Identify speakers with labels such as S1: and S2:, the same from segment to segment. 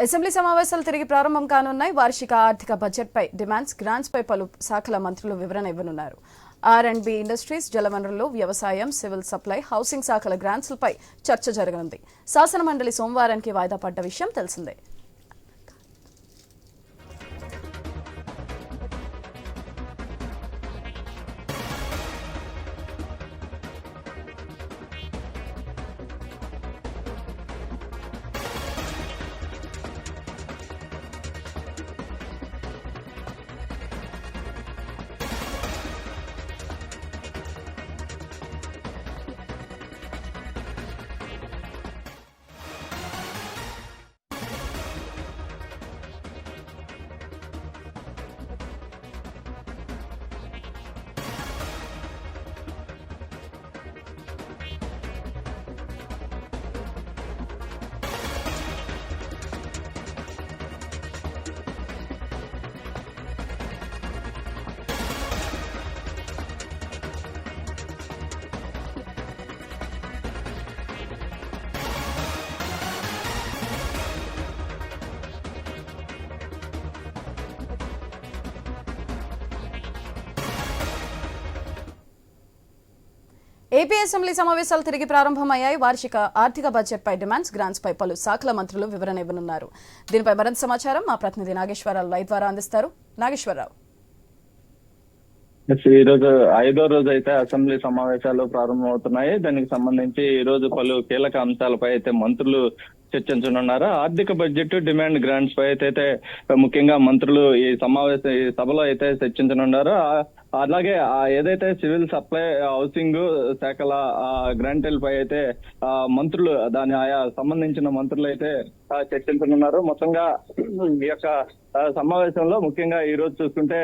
S1: Assembly సమావేశాలు తిరిగి ప్రారంభం కానున్నాయి. వార్షిక ఆర్థిక బడ్జెట్పై డిమాండ్స్, గ్రాంట్స్పై పలు శాఖల మంత్రులు వివరణ ఇవ్వనున్నారు. R&B ఇండస్ట్రీస్, జలవనరులు, వ్యవసాయం, సివిల్ సప్లై, హౌసింగ్ శాఖల గ్రాంట్స్లపై చర్చ జరగనుంది. శాసనమండలి సోమవారానికి వాయిదా పడ్డ విషయం తెలిసిందే. ఏపీ అసెంబ్లీ సమావేశాలు తిరిగి ప్రారంభమయ్యాయి. వార్షిక ఆర్థిక బడ్జెట్పై డిమాండ్స్, గ్రాంట్స్పై పలు శాఖల మంత్రులు వివరణ ఇవ్వనున్నారు. దీనిపై మరింత సమాచారం మా ప్రతినిధి నాగేశ్వరరావు లైవ్ ద్వారా అందిస్తారు. నాగేశ్వరరావు,
S2: ఈ రోజు 5వ రోజు అయితే అసెంబ్లీ సమావేశాలు ప్రారంభమవుతున్నాయి. దానికి సంబంధించి ఈ రోజు పలు కీలక అంశాలపై అయితే మంత్రులు చర్చించనున్నారు. ఆర్థిక బడ్జెట్, డిమాండ్, గ్రాంట్స్ పై అయితే ముఖ్యంగా మంత్రులు ఈ సభలో అయితే చర్చించనున్నారు. అలాగే ఏదైతే సివిల్ సప్లై, హౌసింగ్ శాఖల గ్రాంట్లపై అయితే మంత్రులు ఆయా సంబంధించిన మంత్రులు అయితే చర్చించనున్నారు. మొత్తంగా ఈ యొక్క సమావేశంలో ముఖ్యంగా ఈ రోజు చూసుకుంటే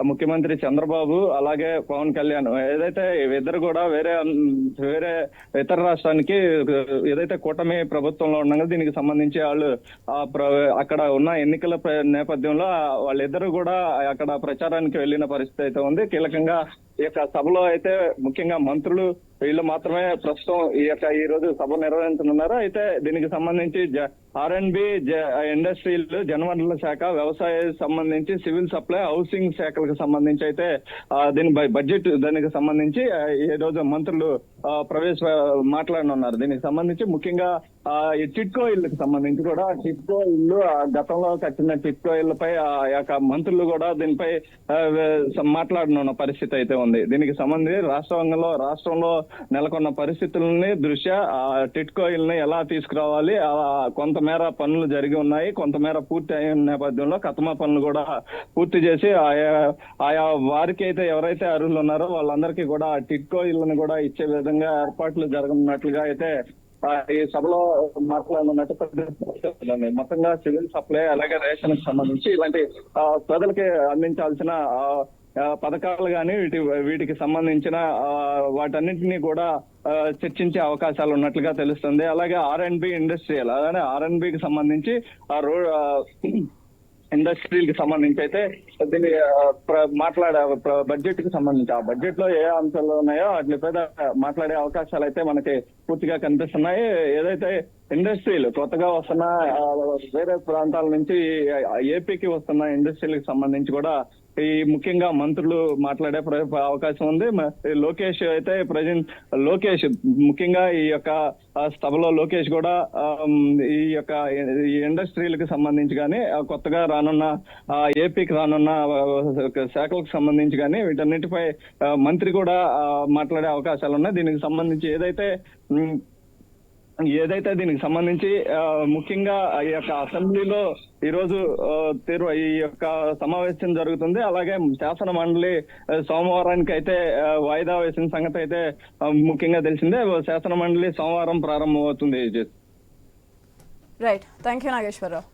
S2: ముఖ్యమంత్రి చంద్రబాబు అలాగే పవన్ కళ్యాణ్ ఏదైతే ఇద్దరు కూడా వేరే ఇతర రాష్ట్రానికి ఏదైతే కూటమి ప్రభుత్వంలో ఉండగా దీనికి సంబంధించి వాళ్ళు అక్కడ ఉన్న ఎన్నికల నేపథ్యంలో వాళ్ళిద్దరు కూడా అక్కడ ప్రచారానికి వెళ్లిన పరిస్థితి అయితే ఉంది. కీలకంగా ఈ యొక్క సభలో అయితే ముఖ్యంగా మంత్రులు వీళ్ళు మాత్రమే ప్రస్తుతం ఈ రోజు సభ నిర్వహించనున్నారు. అయితే దీనికి సంబంధించి R&B ఇండస్ట్రీల్, జనవనరుల శాఖ, వ్యవసాయ సంబంధించి సివిల్ సప్లై, హౌసింగ్ శాఖలకు సంబంధించి అయితే బడ్జెట్ దానికి సంబంధించి ఈ రోజు మంత్రులు మాట్లాడనున్నారు. దీనికి సంబంధించి ముఖ్యంగా ఈ టిట్కో ఇళ్లకు సంబంధించి కూడా టిట్కో ఇల్లు గతంలో కట్టిన టిట్కో ఇళ్లపై ఆ యొక్క మంత్రులు కూడా దీనిపై మాట్లాడనున్న పరిస్థితి అయితే ఉంది. దీనికి సంబంధించి రాష్ట్రంలో నెలకొన్న పరిస్థితులని దృష్ట్యా టిట్కో ఇల్ని ఎలా తీసుకురావాలి, కొంతమేర పనులు జరిగి ఉన్నాయి, కొంతమేర పూర్తి అయిన నేపథ్యంలో కతమా పనులు కూడా పూర్తి చేసి ఆయా వారికి అయితే ఎవరైతే అర్హులు ఉన్నారో వాళ్ళందరికీ కూడా టిట్కో ఇళ్లను కూడా ఇచ్చే విధంగా ఏర్పాట్లు జరగనున్నట్లుగా అయితే ఈ సభలో మాట్లాడనున్నట్టు మొత్తంగా సివిల్ సప్లై అలాగే రేషన్ కి సంబంధించి ఇలాంటి ప్రజలకి అందించాల్సిన పథకాలు కానీ వీటికి సంబంధించిన వాటన్నింటినీ కూడా చర్చించే అవకాశాలు ఉన్నట్లుగా తెలుస్తుంది. అలాగే R&B ఇండస్ట్రియల్, అలాగే R&Bకి సంబంధించి ఇండస్ట్రీకి సంబంధించి అయితే దీన్ని బడ్జెట్ కి సంబంధించి ఆ బడ్జెట్ లో ఏ అంశాలు ఉన్నాయో వాటిపై మాట్లాడే అవకాశాలు అయితే మనకి పూర్తిగా కనిపిస్తున్నాయి. ఏదైతే ఇండస్ట్రీలు కొత్తగా వస్తున్న వేరే ప్రాంతాల నుంచి ఏపీకి వస్తున్న ఇండస్ట్రీలకు సంబంధించి కూడా ఈ ముఖ్యంగా మంత్రులు మాట్లాడే అవకాశం ఉంది. లోకేష్ అయితే లోకేష్ ముఖ్యంగా ఈ యొక్క సభలో లోకేష్ కూడా ఈ యొక్క ఇండస్ట్రీలకు సంబంధించి కానీ కొత్తగా రానున్న ఏపీకి రానున్న శాఖలకు సంబంధించి కానీ వీటన్నిటిపై మంత్రి కూడా మాట్లాడే అవకాశాలు ఉన్నాయి. దీనికి సంబంధించి ఏదైతే దీనికి సంబంధించి ముఖ్యంగా ఈ యొక్క అసెంబ్లీలో ఈ రోజు ఈ యొక్క సమావేశం జరుగుతుంది. అలాగే శాసన మండలి సోమవారానికి అయితే వాయిదా వేసిన సంగతి అయితే ముఖ్యంగా తెలిసిందే. శాసన మండలి సోమవారం ప్రారంభమవుతుంది.
S1: Right, thank you Nageswararao.